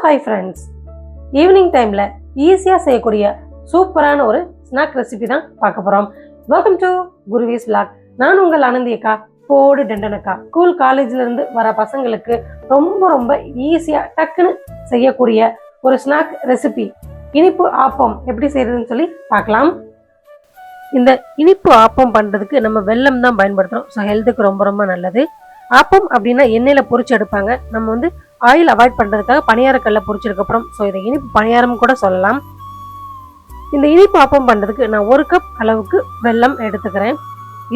Hi friends, evening டைமில் ஈஸியாக செய்யக்கூடிய சூப்பரான ஒரு ஸ்நாக் ரெசிபி தான் பார்க்க போகிறோம். Welcome to Kuruvis vlog. நான் உங்கள் ஆனந்தி அக்கா, போடு டெண்டனக்கா. ஸ்கூல் காலேஜ்லேருந்து வர பசங்களுக்கு ரொம்ப ரொம்ப ஈஸியாக டக்குன்னு செய்யக்கூடிய ஒரு ஸ்நாக் ரெசிபி இனிப்பு ஆப்பம் எப்படி செய்யறதுன்னு சொல்லி பார்க்கலாம். இந்த இனிப்பு ஆப்பம் பண்ணுறதுக்கு நம்ம வெல்லம் தான் பயன்படுத்துகிறோம். ஸோ ஹெல்த்துக்கு ரொம்ப ரொம்ப நல்லது. ஆப்பம் அப்படின்னா எண்ணெயில் பொரிச்சு எடுப்பாங்க. நம்ம ஆயில் அவாய்ட் பண்ணுறதுக்காக பணியாரக்கல்ல பொரிச்சதுக்கப்புறம் ஸோ இதை இனிப்பு பணியாரம் கூட சொல்லலாம். இந்த இனிப்பு ஆப்பம் பண்ணுறதுக்கு நான் 1 கப் அளவுக்கு வெல்லம் எடுத்துக்கிறேன்.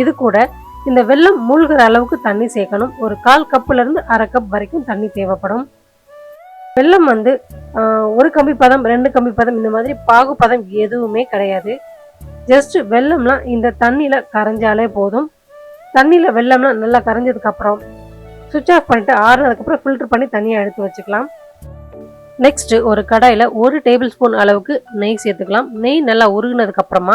இது கூட இந்த வெல்லம் மூழ்கிற அளவுக்கு தண்ணி சேர்க்கணும். ஒரு 1/4 கப்புலேருந்து 1/2 கப் வரைக்கும் தண்ணி தேவைப்படும். வெல்லம் 1 கம்பி பதம் 2 கம்பி பதம் இந்த மாதிரி பாகு பதம் எதுவுமே கிடையாது. ஜஸ்ட் வெல்லம்லாம் இந்த தண்ணியில் கரைஞ்சாலே போதும். தண்ணியில் வெல்லம்லாம் நல்லா கரைஞ்சதுக்கப்புறம் சுவிட்ச் ஆஃப் பண்ணிட்டு ஆறுனதுக்கப்புறம் ஃபில்டர் பண்ணி தனியாக எடுத்து வச்சுக்கலாம். நெக்ஸ்ட்டு ஒரு கடாயில் 1 டேபிள் ஸ்பூன் அளவுக்கு நெய் சேர்த்துக்கலாம். நெய் நல்லா உருகினதுக்கப்புறமா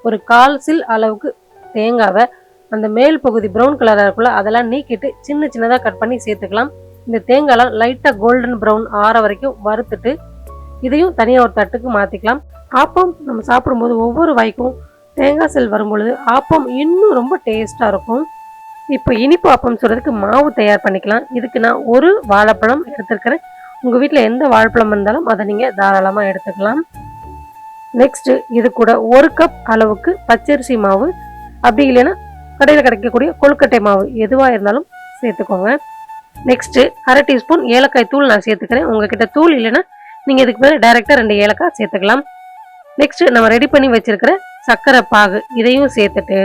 ஒரு 1/4 சில் அளவுக்கு தேங்காவை அந்த மேல் பகுதி ப்ரௌன் கலராக இருக்குல்ல அதெல்லாம் நீக்கிட்டு சின்ன சின்னதாக கட் பண்ணி சேர்த்துக்கலாம். இந்த தேங்காய்லாம் லைட்டாக கோல்டன் ப்ரௌன் ஆற வரைக்கும் வறுத்துட்டு இதையும் தனியாக ஒரு தட்டுக்கு மாற்றிக்கலாம். ஆப்பம் நம்ம சாப்பிடும்போது ஒவ்வொரு வாய்க்கும் தேங்காய் செல் வரும்பொழுது ஆப்பம் இன்னும் ரொம்ப டேஸ்ட்டாக இருக்கும். இப்போ இனிப்பு ஆப்பம் சொல்கிறதுக்கு மாவு தயார் பண்ணிக்கலாம். இதுக்கு நான் 1 வாழைப்பழம் எடுத்துருக்கிறேன். உங்கள் வீட்டில் எந்த வாழைப்பழம் இருந்தாலும் அதை நீங்கள் தாராளமாக எடுத்துக்கலாம். நெக்ஸ்ட்டு இது கூட 1 கப் அளவுக்கு பச்சரிசி மாவு, அப்படி இல்லைன்னா கடையில் கிடைக்கக்கூடிய கொழுக்கட்டை மாவு எதுவாக இருந்தாலும் சேர்த்துக்கோங்க. நெக்ஸ்ட்டு 1/2 டீஸ்பூன் ஏலக்காய் தூள் நான் சேர்த்துக்கிறேன். உங்ககிட்ட தூள் இல்லைன்னா நீங்கள் இதுக்கு மேலே டைரெக்டாக 2 ஏலக்காய் சேர்த்துக்கலாம். நெக்ஸ்ட்டு நம்ம ரெடி பண்ணி வச்சுருக்கிற சர்க்கரை பாகு இதையும் சேர்த்துட்டு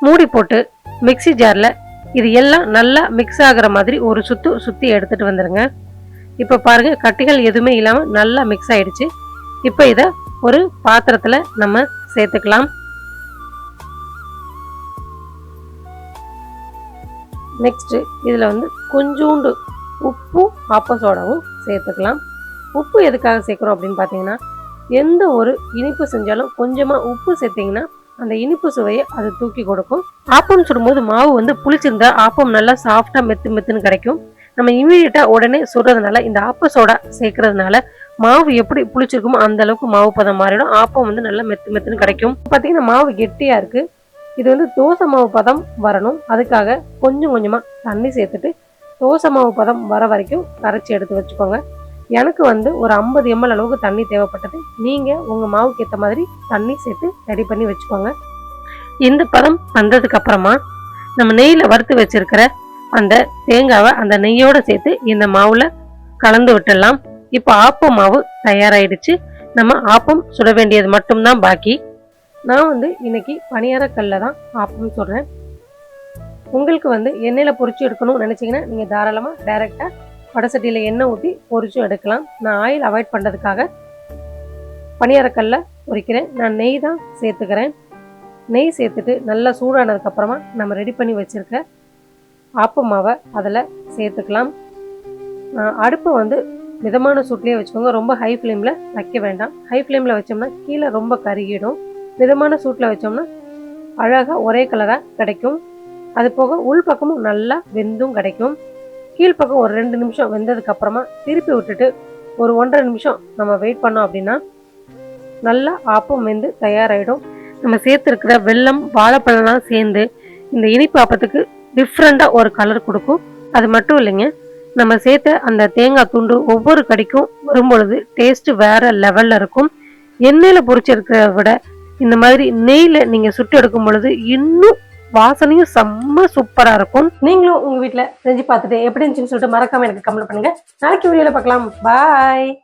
மூடி போட்டு மிக்சி ஜாரில் இது எல்லாம் நல்லா மிக்ஸ் ஆகிற மாதிரி ஒரு சுற்றி எடுத்துகிட்டு வந்துடுங்க. இப்போ பாருங்கள், கட்டிகள் எதுவுமே இல்லாமல் நல்லா மிக்ஸ் ஆகிடுச்சு. இப்போ இதை ஒரு பாத்திரத்தில் நம்ம சேர்த்துக்கலாம். நெக்ஸ்ட்டு இதில் கொஞ்சோண்டு உப்பும் ஆப்ப சோடாவும் சேர்த்துக்கலாம். உப்பு எதுக்காக சேர்க்குறோம் அப்படின்னு பார்த்தீங்கன்னா, எந்த ஒரு இனிப்பு செஞ்சாலும் கொஞ்சமாக உப்பு சேர்த்திங்கன்னா அந்த இனிப்பு சுவையை அது தூக்கி கொடுக்கும். ஆப்பம் சுடும்போது மாவு புளிச்சிருந்தா ஆப்பம் நல்லா சாஃப்டாக மெத்துன்னு கிடைக்கும். நம்ம இமீடியட்டாக உடனே சுடுறதுனால இந்த ஆப்ப சோடா சேர்க்கறதுனால மாவு எப்படி புளிச்சிருக்குமோ அந்த அளவுக்கு மாவு பதம் மாறிடும். ஆப்பம் நல்லா மெத்துன்னு கிடைக்கும். பார்த்தீங்கன்னா மாவு கெட்டியாக இருக்குது. இது தோசை மாவு பதம் வரணும். அதுக்காக கொஞ்சம் கொஞ்சமாக தண்ணி சேர்த்துட்டு தோசை மாவு பதம் வர வரைக்கும் கரைச்சி எடுத்து வச்சுக்கோங்க. எனக்கு ஒரு 50 ml அளவுக்கு தண்ணி தேவைப்பட்டது. நீங்கள் உங்கள் மாவுக்கு ஏற்ற மாதிரி தண்ணி சேர்த்து ரெடி பண்ணி வச்சுக்கோங்க. இந்த பதம் வந்ததுக்கு அப்புறமா நம்ம நெய்யில் வறுத்து வச்சிருக்கிற அந்த தேங்காவை அந்த நெய்யோடு சேர்த்து இந்த மாவில் கலந்து விட்டுடலாம். இப்போ ஆப்பம் மாவு தயாராகிடுச்சு. நம்ம ஆப்பம் சுட வேண்டியது மட்டும்தான் பாக்கி. நான் இன்னைக்கு பணியாரக்கல்ல தான் ஆப்பம் சுடுறேன். உங்களுக்கு எண்ணெயில் பொரிச்சு எடுக்கணும்னு நினச்சிங்கன்னா நீங்கள் தாராளமாக டைரெக்டாக வடசட்டியில் எண்ணெய் ஊற்றி பொரிச்சும் எடுக்கலாம். நான் ஆயில் அவாய்ட் பண்ணுறதுக்காக பணியாரக்கல்ல பொரிக்கிறேன். நான் நெய் தான் சேர்த்துக்கிறேன். நெய் சேர்த்துட்டு நல்லா சூடானதுக்கப்புறமா நம்ம ரெடி பண்ணி வச்சுருக்க ஆப்ப மாவை அதில் சேர்த்துக்கலாம். அடுப்பை மிதமான சூட்லேயே வச்சுக்கோங்க. ரொம்ப ஹை ஃப்ளேமில் வைக்க வேண்டாம். ஹை ஃப்ளேமில் வச்சோம்னா கீழே ரொம்ப கருகிடும். மிதமான சூட்டில் வச்சோம்னா அழகாக ஒரே கலராக கிடைக்கும். அது போக உள் பக்கமும் நல்லா வெந்தும் கிடைக்கும். கீழ்ப்பக்கம் ஒரு 2 நிமிஷம் வெந்ததுக்கப்புறமா திருப்பி விட்டுட்டு ஒரு 1.5 நிமிஷம் நம்ம வெயிட் பண்ணோம் அப்படின்னா நல்லா ஆப்பம் வெந்து தயாராகிடும். நம்ம சேர்த்துருக்கிற வெல்லம் வாழைப்பழம்லாம் சேர்ந்து இந்த இனிப்பு ஆப்பத்துக்கு டிஃப்ரெண்ட்டாக ஒரு கலர் கொடுக்கும். அது மட்டும் இல்லைங்க, நம்ம சேர்த்த அந்த தேங்காய் துண்டு ஒவ்வொரு கடிக்கும் வரும்பொழுது டேஸ்ட்டு வேறு லெவலில் இருக்கும். எண்ணெயில் பொரிச்சிருக்கிறத விட இந்த மாதிரி நெய்யில் நீங்கள் சுட்டு எடுக்கும் பொழுது இன்னும் வாசனையும் செம்ம சூப்பராக இருக்கும். நீங்களும் உங்கள் வீட்டில் செஞ்சு பார்த்துட்டு எப்படி இருந்துச்சுன்னு சொல்லிட்டு மறக்காமல் எனக்கு கமெண்ட் பண்ணுங்கள். நாளைக்கு வீடியோவில் பார்க்கலாம். பாய்.